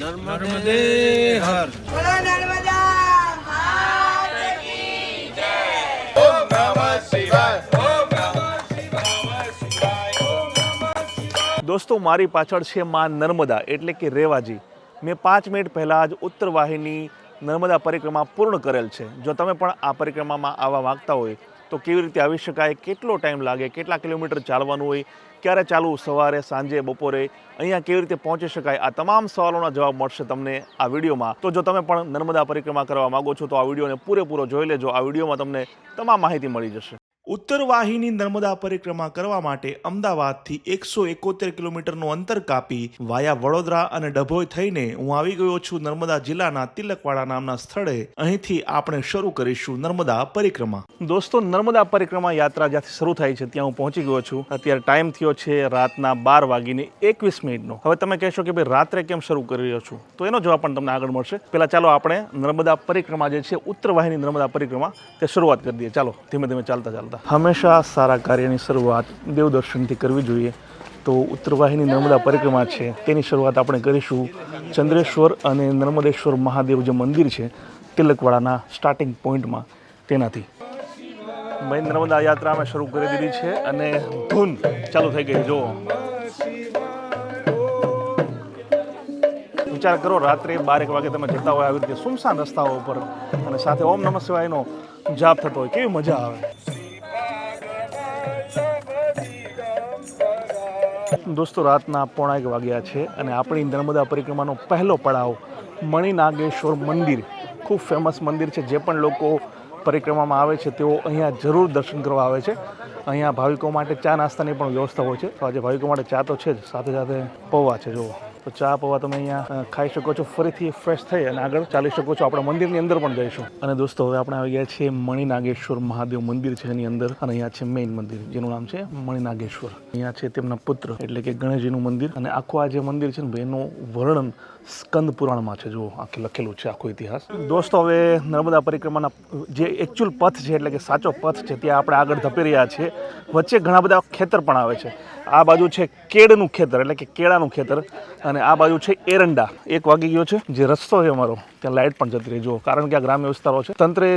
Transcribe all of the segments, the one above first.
नर्मदे हर। बोलो नर्मदा मात की जय। ओम नमः शिवाय। ओम नमः शिवाय। ओम नमः शिवाय। दोस्तों मारी पाछળ છે માં નર્મદા એટલે કે રેવાજી। મેં 5 મિનિટ પહેલાં જ ઉત્તર વાહિની નર્મદા પરિક્રમા પૂર્ણ કરેલ છે। જો તમે પણ આ પરિક્રમામાં આવવા માગતા હોય તો કેવી રીતે આવી શકાય, કેટલો ટાઈમ લાગે, કેટલા કિલોમીટર ચાલવાનું હોય, ક્યારે ચાલવું, સવારે, સાંજે, બપોરે, અહીંયા કેવી રીતે પહોંચી શકાય, આ તમામ સવાલોના જવાબ મળશે તમને આ વિડીયોમાં। તો જો તમે પણ નર્મદા પરિક્રમા કરવા માગો છો તો આ વિડીયોને પૂરેપૂરો જોઈ લેજો। આ વિડીયોમાં તમને તમામ માહિતી મળી જશે। ઉત્તર વાહિની નર્મદા પરિક્રમા કરવા માટે અમદાવાદથી 171 કિલોમીટરનું અંતર કાપી વાયા વડોદરા અને ડભોઈ થઈને હું આવી ગયો છું નર્મદા જિલ્લાના તિલકવાડા નામના સ્થળે। અહીંથી આપણે શરૂ કરીશું નર્મદા પરિક્રમા। દોસ્તો નર્મદા પરિક્રમા યાત્રા જ્યાંથી શરૂ થાય છે ત્યાં હું પહોંચી ગયો છું। અત્યારે ટાઈમ થયો છે રાતના 12:21 હવે તમે કહેશો કે ભાઈ રાત્રે કેમ શરૂ કરી રહ્યો છું, તો એનો જવાબ પણ તમને આગળ મળશે। પહેલા ચાલો આપણે નર્મદા પરિક્રમા જે છે ઉત્તર વાહિની નર્મદા પરિક્રમા તે શરૂઆત કરી દઈએ। ચાલો ધીમે ધીમે ચાલતા હંમેશા સારા કાર્યની શરૂઆત દેવદર્શનથી કરવી જોઈએ। તો ઉત્તર વાહિની નર્મદા પરિક્રમા છે તેની શરૂઆત આપણે કરીશું ચંદ્રેશ્વર અને નર્મદેશ્વર મહાદેવ જે મંદિર છે તિલકવાડાના સ્ટાર્ટિંગ પોઈન્ટમાં તેનાથી। ભાઈ નર્મદા યાત્રા અમે શરૂ કરી દીધી છે અને ધૂન ચાલુ થઈ ગઈ। જો વિચાર કરો રાત્રે 12 વાગે તમે જતા હોય આવી રીતે સુમસાન રસ્તાઓ ઉપર અને સાથે ઓમ નમઃ શિવાયનો જાપ થતો હોય, કેવી મજા આવે। દોસ્તો રાતના 1:15 વાગ્યા છે અને આપણી નર્મદા પરિક્રમાનો પહેલો પડાવ મણિનાગેશ્વર મંદિર, ખૂબ ફેમસ મંદિર છે। જે પણ લોકો પરિક્રમામાં આવે છે તેઓ અહીંયા જરૂર દર્શન કરવા આવે છે। અહીંયા ભાવિકો માટે ચા નાસ્તાની પણ વ્યવસ્થા હોય છે। તો આજે ભાવિકો માટે ચા તો છે જ, સાથે સાથે પૌવા છે। જુઓ તો ચા પૌવા તમે અહીંયા ખાઈ શકો છો, ફરીથી ફ્રેશ થઈ અને આગળ ચાલી શકો છો। આપણે મંદિરની અંદર પણ જઈશું। અને દોસ્તો હવે આપણે આવી ગયા છીએ મણિનાગેશ્વર મહાદેવ મંદિર છે એની અંદર, અને અહીંયા છે મેઇન મંદિર જેનું નામ છે મણિનાગેશ્વર। અહીંયા છે તેમના પુત્ર એટલે કે ગણેશજીનું મંદિર, અને આખું આ જે મંદિર છે ને એનું વર્ણન સ્કંદ પુરાણમાં છે। જુઓ આખે લખેલું છે આખો ઇતિહાસ। દોસ્તો હવે નર્મદા પરિક્રમાના જે એકચ્યુઅલ પથ છે એટલે કે સાચો પથ છે ત્યાં આપણે આગળ ધપી રહ્યા છીએ। વચ્ચે ઘણા બધા ખેતર પણ આવે છે। આ બાજુ છે કેળનું ખેતર એટલે કે કેળાનું ખેતર, અને આ બાજુ છે એરંડા। 1 વાગી ગયો છે, જે રસ્તો છે અમારો ત્યાં લાઇટ પણ જતી રહી। જુઓ કારણ કે આ ગ્રામ્ય વિસ્તારો છે, તંત્રે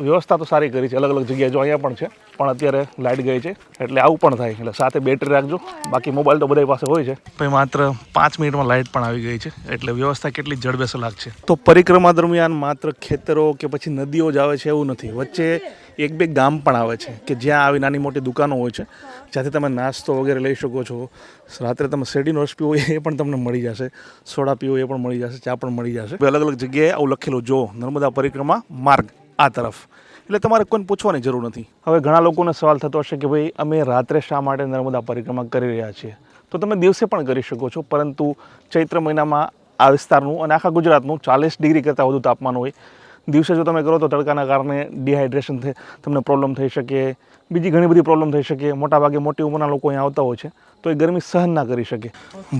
વ્યવસ્થા તો સારી કરી છે અલગ અલગ જગ્યાએ। જો અહીંયા પણ છે, પણ અત્યારે લાઇટ ગઈ છે એટલે આવું પણ થાય। એટલે સાથે બેટરી રાખજો, બાકી મોબાઈલ તો બધા પાસે હોય છે। ભાઈ માત્ર 5 મિનિટમાં લાઇટ પણ આવી ગઈ છે, એટલે વ્યવસ્થા કેટલી જડબેસલાક છે। તો પરિક્રમા દરમિયાન માત્ર ખેતરો કે પછી નદીઓ જ આવે છે એવું નથી, વચ્ચે 1-2 ગામ પણ આવે છે કે જ્યાં આવી નાની મોટી દુકાનો હોય છે, જ્યાંથી તમે નાસ્તો વગેરે લઈ શકો છો। રાત્રે તમે શેરડીનો રસ પીવો એ પણ તમને મળી જશે, સોડા પીવો એ પણ મળી જશે, ચા પણ મળી જશે। અલગ અલગ જગ્યાએ આવું લખેલું જો નર્મદા પરિક્રમા માર્ગ આ તરફ, એટલે તમારે કોઈને પૂછવાની જરૂર નથી। હવે ઘણા લોકોને સવાલ થતો હશે કે ભાઈ અમે રાત્રે શા માટે નર્મદા પરિક્રમા કરી રહ્યા છીએ? તો તમે દિવસે પણ કરી શકો છો, પરંતુ ચૈત્ર મહિનામાં આ વિસ્તારનું અને આખા ગુજરાતનું 40 ડિગ્રી કરતાં વધુ તાપમાન હોય। દિવસે જો તમે કરો તો તડકાના કારણે ડિહાઇડ્રેશન તમને પ્રોબ્લેમ થઈ શકે, બીજી ઘણી બધી પ્રોબ્લેમ થઈ શકે। મોટાભાગે મોટી ઉંમરના લોકો અહીંયા આવતા હોય છે તો એ ગરમી સહન ના કરી શકે।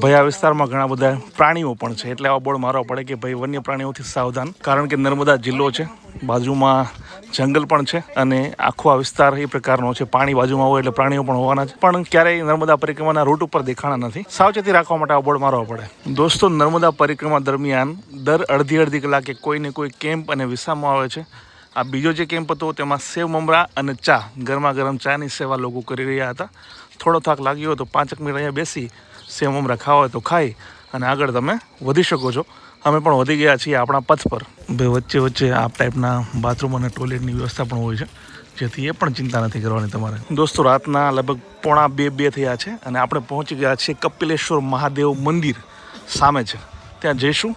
ભાઈ આ વિસ્તારમાં ઘણા બધા પ્રાણીઓ પણ છે, એટલે આવા બોર્ડ મારવા પડે કે ભાઈ વન્ય પ્રાણીઓથી સાવધાન, કારણ કે નર્મદા જિલ્લો છે, બાજુમાં જંગલ પણ છે અને આખો આ વિસ્તાર એ પ્રકારનો છે। પાણી બાજુમાં હોય એટલે પ્રાણીઓ પણ હોવાના જ, પણ ક્યારેય નર્મદા પરિક્રમાના રૂટ ઉપર દેખાણા નથી। સાવચેતી રાખવા માટે આ બોર્ડ મારવા પડે। દોસ્તો નર્મદા પરિક્રમા દરમિયાન દર અડધી કલાકે કોઈને કોઈ કેમ્પ અને વિસામો આવે છે। આ બીજો જે કેમ્પ હતો તેમાં સેવ મમરા અને ચા, ગરમા ગરમ ચાની સેવા લોકો કરી રહ્યા હતા। થોડો થાક લાગ્યો હોય તો 5 મિનિટ અહીંયા બેસી સેવ મમરા ખાવા હોય તો ખાઈ અને આગળ તમે વધી શકો છો। અમે પણ વધી ગયા છીએ આપણા પથ પર। ભાઈ વચ્ચે વચ્ચે આ ટાઈપના બાથરૂમ અને ટોયલેટની વ્યવસ્થા પણ હોય છે, જેથી એ પણ ચિંતા નથી કરવાની તમારે। દોસ્તો રાતના લગભગ 1:45 થયા છે અને આપણે પહોંચી ગયા છીએ કપિલેશ્વર મહાદેવ મંદિર સામે છે, ત્યાં જઈશું।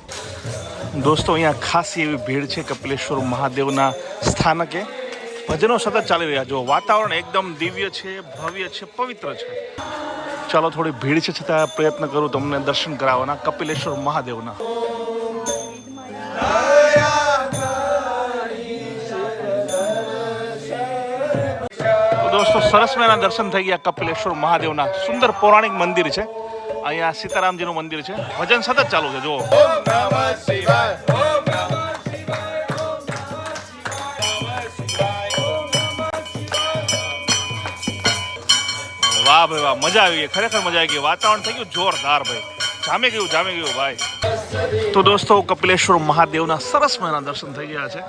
દોસ્તો અહીંયા ખાસી એવી ભીડ છે કપિલેશ્વર મહાદેવના સ્થાનકે। ભજનો સતત ચાલી રહ્યા। જો વાતાવરણ એકદમ દિવ્ય છે, ભવ્ય છે, પવિત્ર છે। ચાલો થોડી ભીડ છે છતાં પ્રયત્ન કરું તમને દર્શન કરાવવાના કપિલેશ્વર મહાદેવના। દોસ્તો સરસ મજાના દર્શન થઈ ગયા કપિલેશ્વર મહાદેવના। સુંદર પૌરાણિક મંદિર છે। અહીંયા સીતારામજીનું મંદિર છે। ભજન સતત ચાલુ છે। જો ओम नमः शिवाय। ओम नमः વાહ ભાઈ વાહ, મજા આવી ગઈ, ખરેખર મજા આવી ગઈ। વાતાવરણ થઈ ગયું જોરદાર ભાઈ, જામી ગયું ભાઈ। તો દોસ્તો કપિલેશ્વર મહાદેવના સરસ મજાના દર્શન થઈ ગયા છે.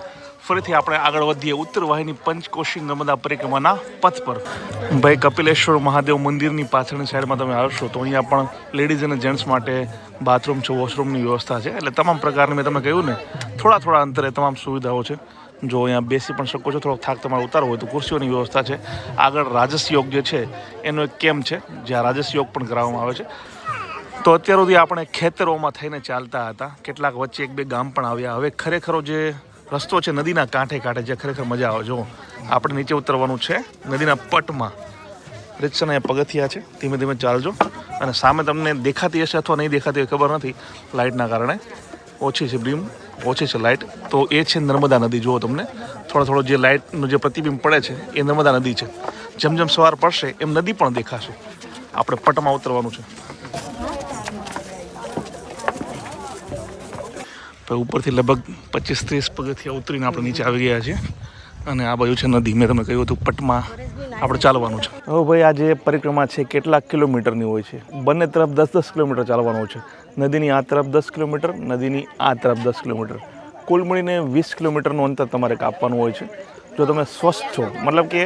ફરીથી આપણે આગળ વધીએ ઉત્તર વાહિની પંચકોશી નર્મદા પરિક્રમાના પથ પર. ભાઈ કપિલેશ્વર મહાદેવ મંદિરની પાછળની સાઈડમાં તમે આવશો તો અહીંયા પણ લેડીઝ અને જેન્ટ્સ માટે બાથરૂમ છે, વોશરૂમની વ્યવસ્થા છે. એટલે તમામ પ્રકારની મેં તમને કહ્યું ને થોડા અંતરે તમામ સુવિધાઓ છે. જો અહીંયા બેસી પણ શકો છો, થોડોક થાક તમારે ઉતારવો હોય તો ખુરશીઓની વ્યવસ્થા છે. આગળ રાજસ યોગ જે છે એનો એક કેમ્પ છે જ્યાં રાજસ યોગ પણ કરાવવામાં આવે છે. તો અત્યાર સુધી આપણે ખેતરોમાં થઈને ચાલતા હતા, કેટલાક વચ્ચે 1-2 ગામ પણ આવ્યા. હવે ખરેખરો જે રસ્તો છે નદીના કાંઠે જે ખરેખર મજા આવે. જો આપણે નીચે ઉતરવાનું છે નદીના પટમાં. રીતસરના પગથિયા છે, ધીમે ધીમે ચાલજો. અને સામે તમને દેખાતી હશે અથવા નહીં દેખાતી હોય ખબર નથી, લાઇટના કારણે ઓછી છે, બીમ ઓછી છે લાઇટ. તો એ છે નર્મદા નદી. જુઓ તમને થોડો જે લાઇટનું જે પ્રતિબિંબ પડે છે એ નર્મદા નદી છે. જેમ સવાર પડશે એમ નદી પણ દેખાશે. આપણે પટમાં ઉતરવાનું છે. ઉપરથી લગભગ 25-30 પગથિયા ઉતરીને આપણે નીચે આવી ગયા છીએ. અને આ બાજુ છે નદી. મેં તમને કહ્યું હતું પટમાં આપણે ચાલવાનું છે. હવે ભાઈ આ જે પરિક્રમા છે કેટલાક કિલોમીટરની હોય છે. બંને તરફ 10-10 કિલોમીટર ચાલવાનું છે. નદીની આ તરફ 10 કિલોમીટર, નદીની આ તરફ 10 કિલોમીટર, કુલ મળીને 20 કિલોમીટરનું અંતર તમારે કાપવાનું હોય છે. જો તમે સ્વસ્થ છો, મતલબ કે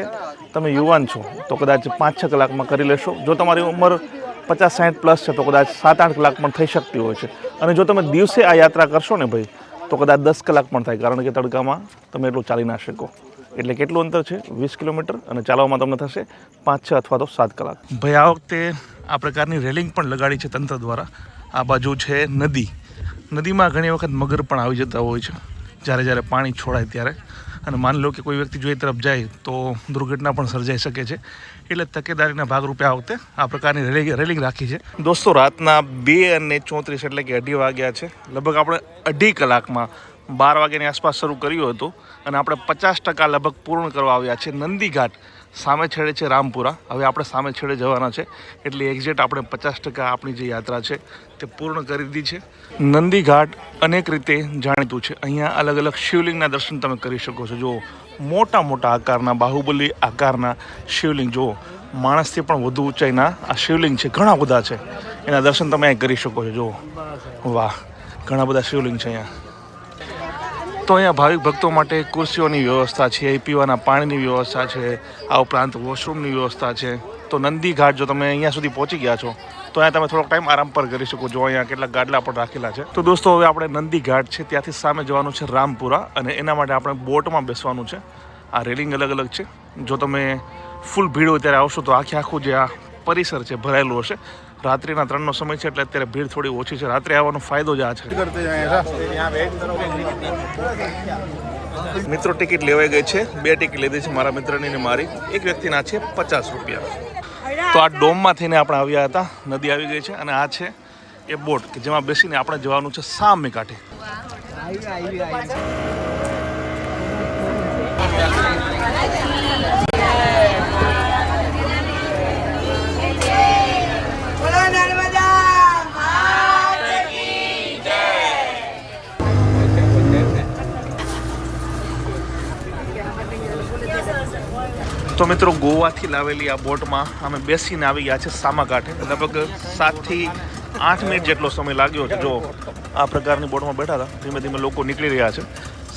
તમે યુવાન છો તો કદાચ 5-6 કલાકમાં કરી લેશો. જો તમારી ઉંમર 50-60 પ્લસ છે તો કદાચ 7-8 કલાક પણ થઈ શકતી હોય છે. અને જો તમે દિવસે આ યાત્રા કરશો ને ભાઈ તો કદાચ 10 કલાક પણ થાય, કારણ કે તડકામાં તમે એટલું ચાલી ના શકો. એટલે કેટલું અંતર છે? 20 કિલોમીટર. અને ચાલવામાં તમને થશે 5-6 અથવા તો 7 કલાક. ભાઈ આ વખતે આ પ્રકારની રેલિંગ પણ લગાડી છે તંત્ર દ્વારા. આ બાજુ છે નદી. નદીમાં ઘણી વખત મગર પણ આવી જતા હોય છે જ્યારે પાણી છોડાય ત્યારે. અને માની લો કે કોઈ વ્યક્તિ જો એ તરફ જાય તો દુર્ઘટના પણ સર્જાઈ શકે છે. એટલે તકેદારીના ભાગરૂપે આ વખતે આ પ્રકારની રેલિંગ રાખી છે. દોસ્તો રાતના 2:34 એટલે કે 2:30 વાગ્યા છે. લગભગ આપણે 2.5 કલાકમાં 12 વાગ્યાની આસપાસ શરૂ કર્યું હતું અને આપણે 50% લગભગ પૂર્ણ કરવા આવ્યા છે. નંદી ઘાટ સામે છેડે છે રામપુરા. હવે આપણે સામે છેડે જવાના છે એટલે એક્ઝેક્ટ આપણે 50% આપણી જે યાત્રા છે તે પૂર્ણ કરી દીધી છે. નંદી ઘાટ અનેક રીતે જાણીતું છે. અહીંયા અલગ અલગ શિવલિંગના દર્શન તમે કરી શકો છો. જો મોટા આકારના બાહુબલી આકારના શિવલિંગ, જો માણસથી પણ વધુ ઊંચાઈના આ શિવલિંગ છે. ઘણા બધા છે, એના દર્શન તમે અહીં કરી શકો છો. જો વાહ, ઘણા બધા શિવલિંગ છે અહીંયા. તો અહીંયા ભાવિક ભક્તો માટે ખુરશીઓની વ્યવસ્થા છે, પીવાના પાણીની વ્યવસ્થા છે, આ ઉપરાંત વોશરૂમની વ્યવસ્થા છે. તો નંદી ઘાટ જો તમે અહીંયા સુધી પહોંચી ગયા છો તો અહીંયા તમે થોડોક ટાઈમ આરામ પર કરી શકો છો. અહીંયા કેટલાક ગાડલા પણ રાખેલા છે. તો દોસ્તો હવે આપણે નંદી ઘાટ છે ત્યાંથી સામે જવાનું છે રામપુરા. અને એના માટે આપણે બોટમાં બેસવાનું છે. આ રેલિંગ અલગ છે. જો તમે ફૂલ ભીડ હોય ત્યારે આવશો તો આખું જે આ પરિસર છે ભરાયેલું હશે. રાત્રિના 3નો સમય છે એટલે અત્યારે ભીડ થોડી ઓછી છે. રાત્રે આવવાનો ફાયદો જ આ છે. મિત્રો ટિકિટ લેવાઈ ગઈ છે. 2 ટિકિટ લીધી છે, મારા મિત્રની ને મારી. એક વ્યક્તિના છે 50 રૂપિયા. તો આ ડોમમાં થઈને આપણે આવ્યા હતા. નદી આવી ગઈ છે અને આ છે એ બોટ કે જેમાં બેસીને આપણે જવાનું છે સામે કાંઠે. તો મિત્રો ગોવાથી લાવેલી આ બોટમાં અમે બેસીને આવી ગયા છે સામા કાંઠે. લગભગ 7 થી 8 મિનિટ જેટલો સમય લાગ્યો છે. જો આ પ્રકારની બોટમાં બેઠા હતા, ધીમે ધીમે લોકો નીકળી રહ્યા છે.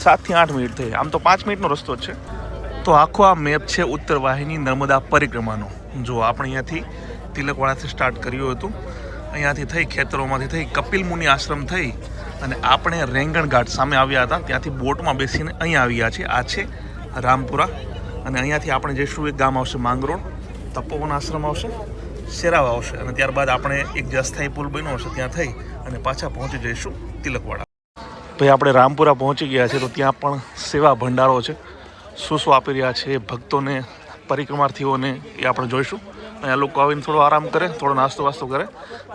7 થી 8 મિનિટ થઈ. આમ તો 5 મિનિટનો રસ્તો જ છે. તો આખો આ મેપ છે ઉત્તર વાહિની નર્મદા પરિક્રમાનો. જો આપણે અહીંયાથી તિલકવાડાથી સ્ટાર્ટ કર્યું હતું. અહીંયાથી થઈ ખેતરોમાંથી થઈ કપિલ મુનિ આશ્રમ થઈ અને આપણે રેંગણ ઘાટ સામે આવ્યા હતા. ત્યાંથી બોટમાં બેસીને અહીંયા આવી ગયા છે. આ છે રામપુરા. અને અહીંયાથી આપણે જઈશું એક ગામ આવશે માંગરોળ, તપોવન આશ્રમ આવશે, શેરાવા આવશે. અને ત્યારબાદ આપણે એક જે અસ્થાયી પુલ બન્યો હશે ત્યાં થઈ અને પાછા પહોંચી જઈશું તિલકવાડા. ભાઈ આપણે રામપુરા પહોંચી ગયા છે. તો ત્યાં પણ સેવા ભંડારો છે. શું આપી રહ્યા છે ભક્તોને, પરિક્રમાર્થીઓને, એ આપણે જોઈશું. અહીંયા લોકો આવીને થોડો આરામ કરે, થોડો નાસ્તો કરે,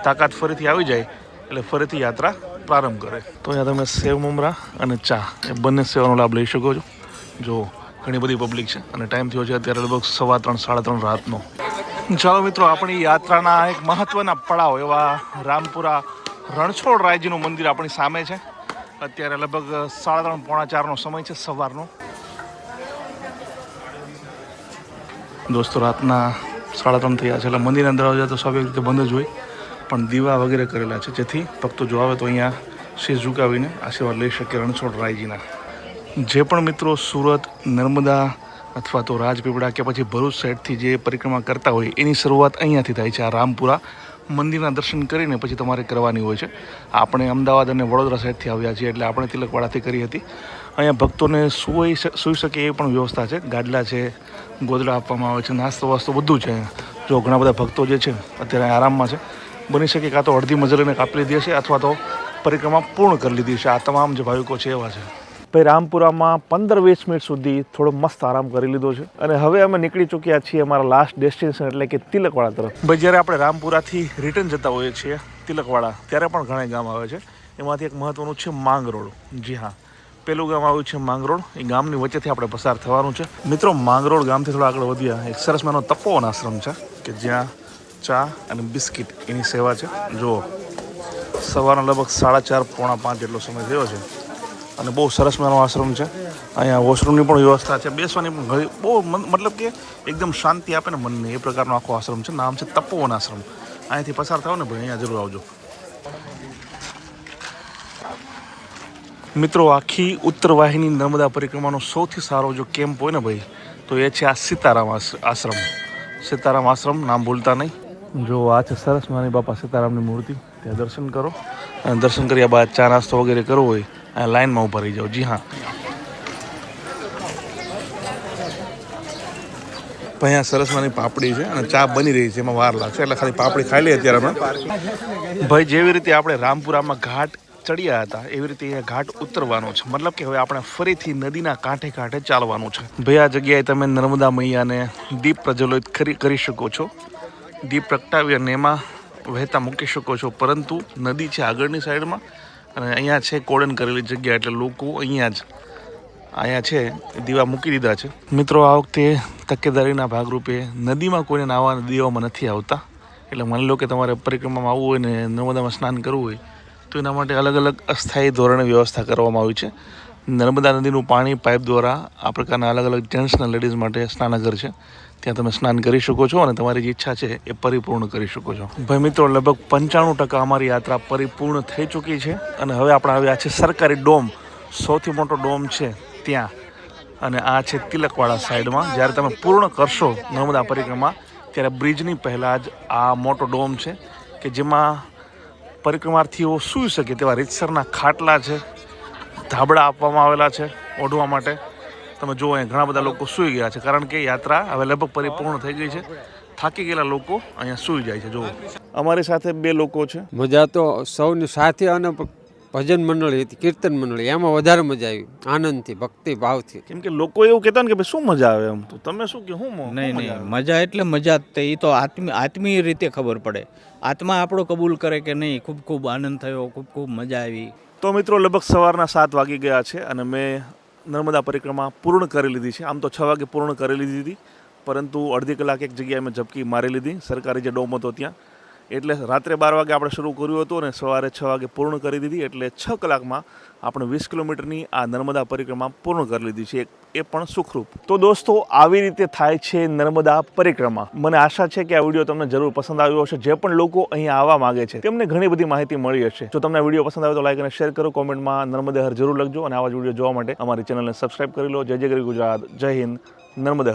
તાકાત ફરીથી આવી જાય એટલે ફરીથી યાત્રા પ્રારંભ કરે. તો અહીંયા તમે સેવ મમરા અને ચા એ બંને સેવાનો લાભ લઈ શકો છો. જો ઘણી બધી પબ્લિક છે અને ટાઈમ થયો છે અત્યારે લગભગ 3:15-3:30 રાતનો. ચાલો મિત્રો, આપણી યાત્રાના એક મહત્ત્વના પડાવ એવા રામપુરા રણછોડરાયજીનું મંદિર આપણી સામે છે. અત્યારે લગભગ 3:30-4:30નો સમય છે સવારનો. દોસ્તો રાતના 3:30 થયા છે એટલે મંદિરના દરવાજા તો સ્વાભાવિક રીતે બંધ જ હોય, પણ દીવા વગેરે કરેલા છે જેથી ભક્તો જો આવે તો અહીંયા શીશ ઝુકાવીને આશીર્વાદ લઈ શકે રણછોડરાયજીના. જે પણ મિત્રો સુરત, નર્મદા અથવા તો રાજપીપળા કે પછી ભરૂચ સાઈડથી જે પરિક્રમા કરતા હોય એની શરૂઆત અહીંયાથી થાય છે. આ રામપુરા મંદિરના દર્શન કરીને પછી તમારે કરવાની હોય છે. આપણે અમદાવાદ અને વડોદરા સાઈડથી આવ્યા છીએ એટલે આપણે તિલકવાડાથી કરી હતી. અહીંયા ભક્તોને સૂઈ શકે એ પણ વ્યવસ્થા છે. ગાદલા છે, ગોદડા આપવામાં આવે છે, નાસ્તો વાસ્તો બધું છે. જો ઘણા બધા ભક્તો જે છે અત્યારે આરામમાં છે. બની શકે કાં તો અડધી મજૂરીને કાપી લીધી હશે અથવા તો પરિક્રમા પૂર્ણ કરી લીધી છે. આ તમામ જે ભાવિકો છે એવા છે. ભાઈ રામપુરામાં 15-20 મિનિટ સુધી થોડો મસ્ત આરામ કરી લીધો છે અને હવે અમે નીકળી ચૂક્યા છીએ અમારા લાસ્ટ ડેસ્ટિનેશન એટલે કે તિલકવાડા તરફ. ભાઈ જ્યારે આપણે રામપુરાથી રિટર્ન જતા હોઈએ છીએ તિલકવાડા ત્યારે પણ ઘણા ગામ આવે છે. એમાંથી એક મહત્વનું છે માંગરોળ. જી હા, પેલું ગામ આવ્યું છે માંગરોળ. એ ગામની વચ્ચેથી આપણે પસાર થવાનું છે. મિત્રો માંગરોળ ગામથી થોડા આગળ વધ્યા એક સરસ મજાનો તપોવન આશ્રમ છે કે જ્યાં ચા અને બિસ્કિટ એની સેવા છે. જુઓ, સવારના લગભગ 4:30-4:45 જેટલો સમય થયો છે અને બહુ સરસ મજાનો આશ્રમ છે. અહીંયા વોશરૂમની પણ વ્યવસ્થા છે, બેસવાની પણ ઘણી બહુ મતલબ કે એકદમ શાંતિ આપે ને મનને એ પ્રકારનો આખો આશ્રમ છે. નામ છે તપોવન આશ્રમ. અહીંયાથી પસાર થાવ ને ભાઈ અહીંયા જરૂર આવજો. મિત્રો આખી ઉત્તર વાહિની નર્મદા પરિક્રમાનો સૌથી સારો જો કેમ્પ હોય ને ભાઈ તો એ છે આ સીતારામ આશ્રમ. સીતારામ આશ્રમ, નામ ભૂલતા નહીં. જો આ છે સરસ મજાની બાપા સીતારામની મૂર્તિ. ત્યાં દર્શન કરો અને દર્શન કર્યા બાદ ચા નાસ્તો વગેરે કરવો હોય આ લાઈનમાં ઊભા રહી જાઓ. જી હા, અહીંયા સરસ મજાની પાપડી છે અને ચા બની રહી છે. એમાં વાર લાગશે એટલે ખાલી પાપડી ખાઈ લઈએ અત્યારે અમે. ભાઈ જેવી રીતે આપણે રામપુરામાં ઘાટ ચડ્યા હતા એવી રીતે અહીંયા ઘાટ ઉતરવાનો છે. મતલબ કે હવે આપણે ફરીથી નદીના કાંઠે કાંઠે ચાલવાનું છે. ભાઈ આ જગ્યાએ તમે નર્મદા મૈયાને દીપ પ્રજ્વલિત કરી શકો છો. દીપ પ્રગટાવી અને એમાં વહેતા મૂકી શકો છો. પરંતુ નદી છે આગળની સાઈડમાં અને અહીંયા છે કોર્ડન કરેલી જગ્યા એટલે લોકો અહીંયા છે દીવા મૂકી દીધા છે. મિત્રો આ વખતે તકેદારીના ભાગરૂપે નદીમાં કોઈને નાવા દેવામાં નથી આવતા. એટલે માની લો કે તમારે પરિક્રમામાં આવવું હોય ને નર્મદામાં સ્નાન કરવું હોય તો એના માટે અલગ અલગ અસ્થાયી ધોરણે વ્યવસ્થા કરવામાં આવી છે. નર્મદા નદીનું પાણી પાઇપ દ્વારા આ પ્રકારના અલગ અલગ જેન્ટ્સ અને લેડીઝ માટે સ્નાનાગર છે. ત્યાં તમે સ્નાન કરી શકો છો અને તમારી જે ઈચ્છા છે એ પરિપૂર્ણ કરી શકો છો. ભાઈ મિત્રો લગભગ 95% અમારી યાત્રા પરિપૂર્ણ થઈ ચૂકી છે અને હવે આપણે આવ્યા છે સરકારી ડોમ, સૌથી મોટો ડોમ છે ત્યાં. અને આ છે તિલકવાડા સાઈડમાં. જ્યારે તમે પૂર્ણ કરશો નર્મદા પરિક્રમા ત્યારે બ્રિજની પહેલાં જ આ મોટો ડોમ છે કે જેમાં પરિક્રમાર્થીઓ સૂઈ શકે તેવા રીતસરના ખાટલા છે, ધાબળા આપવામાં આવેલા છે ઓઢવા માટે. તમે જુઓ અહીં ઘણા બધા લોકો સૂઈ ગયા છે કારણ કે યાત્રા હવે લગભગ પરિપૂર્ણ થઈ ગઈ છે. થાકી ગયેલા લોકો અહીંયા સૂઈ જાય છે. જુઓ અમારી સાથે 2 લોકો છે. મજા તો સૌની સાથે અને ભજન મંડળી હતી, કીર્તન મંડળી, એમાં વધારે મજા આવી. આનંદથી, ભક્તિ ભાવથી. કેમ કે લોકો એવું કહેતા ને કે ભાઈ શું મજા આવે એમ, તો તમે શું કે હું નહીં મજા એટલે મજા જ એ તો આત્મીય રીતે ખબર પડે. આત્મા આપણો કબૂલ કરે કે નહીં. ખૂબ ખૂબ આનંદ થયો, ખૂબ ખૂબ મજા આવી. તો મિત્રો લગભગ સવારના 7 વાગી ગયા છે અને મેં નર્મદા પરિક્રમા પૂર્ણ કરી લીધી છે. આમ તો 6 વાગે પૂર્ણ કરી લીધી હતી પરંતુ અડધી કલાક એક જગ્યાએ મેં ઝપકી મારી લીધી સરકારી જે ડોમ હતો ત્યાં. એટલે રાત્રે 12 વાગે આપણે શરૂ કર્યું હતું અને સવારે 6 વાગે પૂર્ણ કરી દીધી. એટલે 6 કલાકમાં આપણે 20 કિલોમીટરની આ નર્મદા પરિક્રમા પૂર્ણ કરી લીધી છે, એ પણ સુખરૂપ. તો દોસ્તો આવી રીતે થાય છે નર્મદા પરિક્રમા. મને આશા છે કે આ વિડીયો તમને જરૂર પસંદ આવ્યો હશે. જે પણ લોકો અહીંયા આવવા માંગે છે તેમને ઘણી બધી માહિતી મળી હશે. જો તમને વિડીયો પસંદ આવે તો લાઈક અને શેર કરો, કોમેન્ટમાં નર્મદે હર જરૂર લખજો અને આવા જ વિડીયો જોવા માટે અમારી ચેનલને સબસ્ક્રાઇબ કરી લો. જય જય ગરી ગુજરાત, જય હિન્દ, નર્મદે હર.